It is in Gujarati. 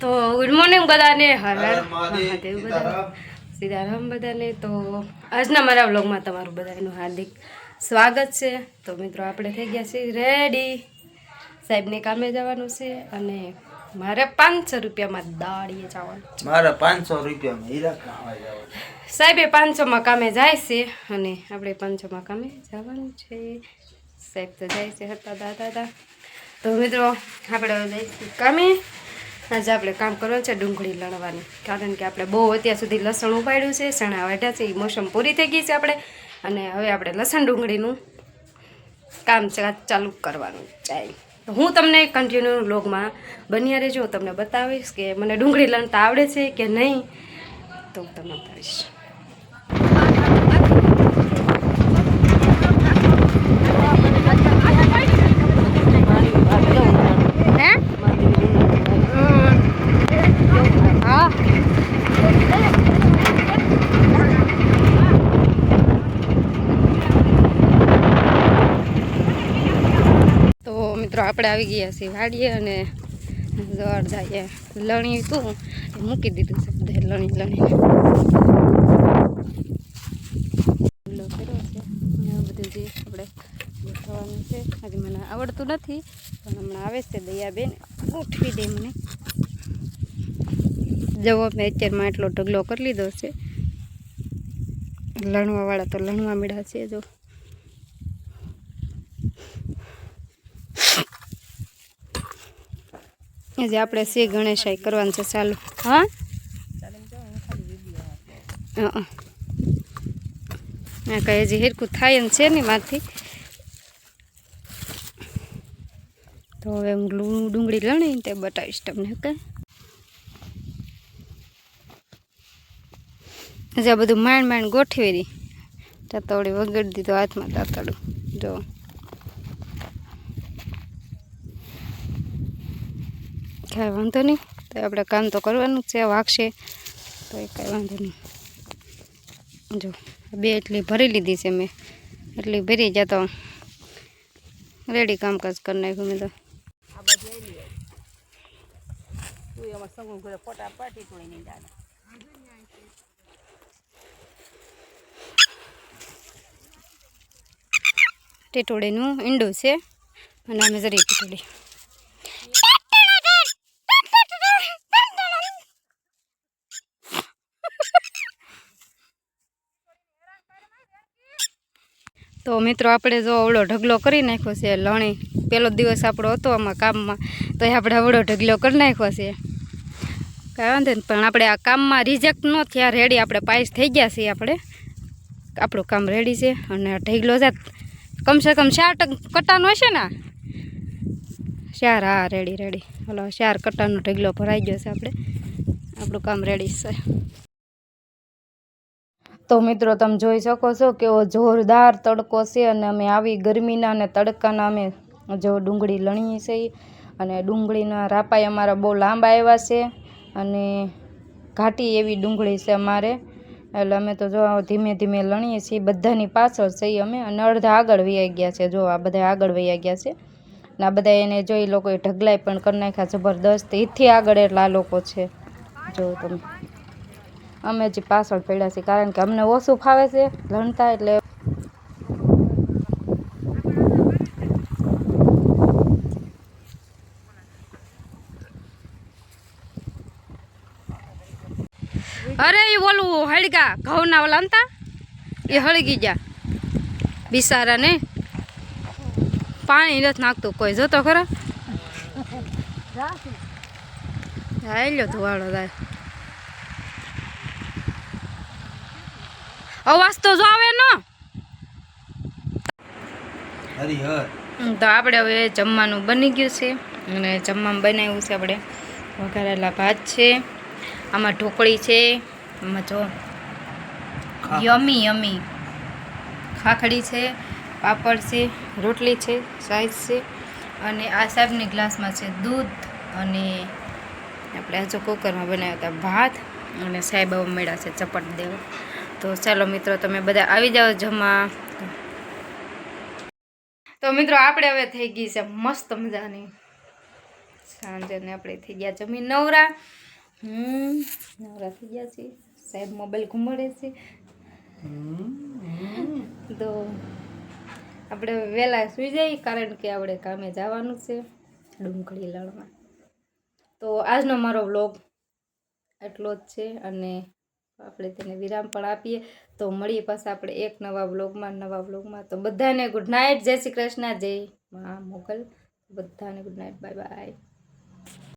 તો ગુડ મોર્નિંગ બધાને, હર હર મહાદેવ બધાને, સીતારામ બધાને. તો આજના મારા વ્લોગમાં તમારું બધાનું હાર્દિક સ્વાગત છે. તો મિત્રો આપણે થઈ ગયા છીએ રેડી, સાહેબને કામે જવાનું છે અને મારે 500 રૂપિયામાં દાળીએ જવાનું, મારે 500 રૂપિયામાં હીરા ખાવા જવાનું. સાહેબે 500માં કામે જાય છે અને આપણે 500માં કામે જવાનું છે. સાહેબ તો જાય છે હતા દાદા. તો મિત્રો આપણે જઈશું કામે. આજે આપણે કામ કરવાનું છે ડુંગળી લણવાની, કારણ કે આપણે બહુ અત્યાર સુધી લસણ ઉપાડ્યું છે, ચણા વાઢ્યા છે, એ મોસમ પૂરી થઈ ગઈ છે આપણે, અને હવે આપણે લસણ ડુંગળીનું કામ ચાલુ કરવાનું જાય. તો હું તમને કન્ટિન્યુ વ્લોગમાં બન્યા રહેજો, હું તમને બતાવીશ કે મને ડુંગળી લણતા આવડે છે કે નહીં, તો હું તમને બતાવીશ. મિત્રો આપણે આવી ગયા છીએ વાડીએ અને અડધા લણી હતું એ મૂકી દીધું છે, બધા લણી કર્યો છે. બધું જે આપણે ગોઠવવાનું છે, આજે મને આવડતું નથી પણ હમણાં આવે છે દયાબેન ગોઠવી દે મને. જવો મેં અત્યારમાં એટલો ઢગલો કરી લીધો છે, લણવાવાળા તો લણવા મળ્યા છે. જો આજે આપણે શ્રી ગણેશાઈ કરવાનું છે ચાલુ. હા કઈ હજી હેરકું થાય એમ છે ને મારથી. તો હવે હું ડુંગળી લણીને તે બતાવીશ તમને. કે હજી આ બધું માંડ ગોઠવી દી, તાતોડી વગડી દીધો હાથમાં તાતડું. જો કાંઈ વાંધો નહીં, તો આપણે કામ તો કરવાનું છે, વાગશે તો એ કાંઈ વાંધો નહીં. જો બે એટલી ભરી લીધી છે મેં, એટલી ભરી જતો રેડી કામકાજ કરી નાખ્યું મેં. તો ટીટોડીનું ઈંડું છે અને અમે જરી ટીટોડી. તો મિત્રો આપણે જો અવળો ઢગલો કરી નાખ્યો છે લણી. પહેલો દિવસ આપણો હતો આમાં કામમાં, તો એ આપણે અવળો ઢગલો કરી નાખ્યો છે. કાંઈ વાંધો નહીં, પણ આપણે આ કામમાં રિજેક્ટ ન થયા, રેડી આપણે પાસ થઈ ગયા છીએ. આપણે આપણું કામ રેડી છે અને ઢગલો જાત કમસે કમ 4 કટ્ટાનો હશે ને. 4, હા રેડી. હલો 4 કટ્ટાનો ઢગલો ભરાઈ ગયો છે. આપણું કામ રેડી છે. તો મિત્રો તમે જોઈ શકો છો કેવો જોરદાર તડકો છે, અને અમે આવી ગરમીના અને તડકાના અમે જો ડુંગળી લણીએ છીએ. અને ડુંગળીના રાપાઈ અમારા બહુ લાંબા આવ્યા છે અને ઘાટી એવી ડુંગળી છે અમારે, એટલે અમે તો જો ધીમે ધીમે લણીએ છીએ. બધાની પાછળ છીએ અમે, અને અડધા આગળ વૈયા ગયા છે. જો આ બધા આગળ વૈયા ગયા છે ને આ બધા એને જોઈ લોકોએ ઢગલાઈ પણ કરી નાખ્યા જબરદસ્ત. એથી આગળ એટલા લોકો છે. જો તમે, અમે હજી પાછળ પડ્યા છીએ, કારણ કે અમને ઓછું ફાવે છે લણતા. એટલે અરે એ ઓલું હળગા ઘઉંના ઓલા હતા એ હળગી ગયા બિચારા ને. પાણી નથી નાખતું કોઈ, જોતો ખરા. લો ધોવાળો થાય અવાજ તો જો આવે ને. તો આપણે હવે જમવાનું બની ગયું છે, અને જમવામાં બનાવ્યું છે આપણે વઘારેલા ભાત છે, આમાં ઢોકળી છે, આમાં જો યમી ખાખડી છે, પાપડ છે, રોટલી છે, સાઈઝ છે, અને આ સાહેબની ગ્લાસમાં છે દૂધ. અને આપણે આ જો કુકરમાં બનાવ્યા હતા ભાત, અને સાહેબ હવે મળ્યા છે ચપટ દેવા. તો ચાલો મિત્રો તમે બધા આવી જાઓ જમવા. તો મિત્રો આપણે હવે થઈ ગઈ છે મસ્ત મજાની સાંજે ને આપણે થઈ ગયા જમીન નવરા. નવરા થઈ ગયા છીએ. સાહેબ મોબાઈલ ઘુમાડે છે. તો આપણે વહેલા સુઈ જઈએ કારણ કે આપણે કામે જવાનું છે ડુંગળી લણવા. તો આજનો મારો વ્લોગ એટલો જ છે અને આપણે તેને વિરામ પણ આપીએ. તો મળીએ પાછા આપણે એક નવા વ્લોગમાં. તો બધાને ગુડ નાઇટ, જય શ્રી કૃષ્ણ, જય મા મોગલ. બધાને ગુડ નાઇટ, બાય બાય.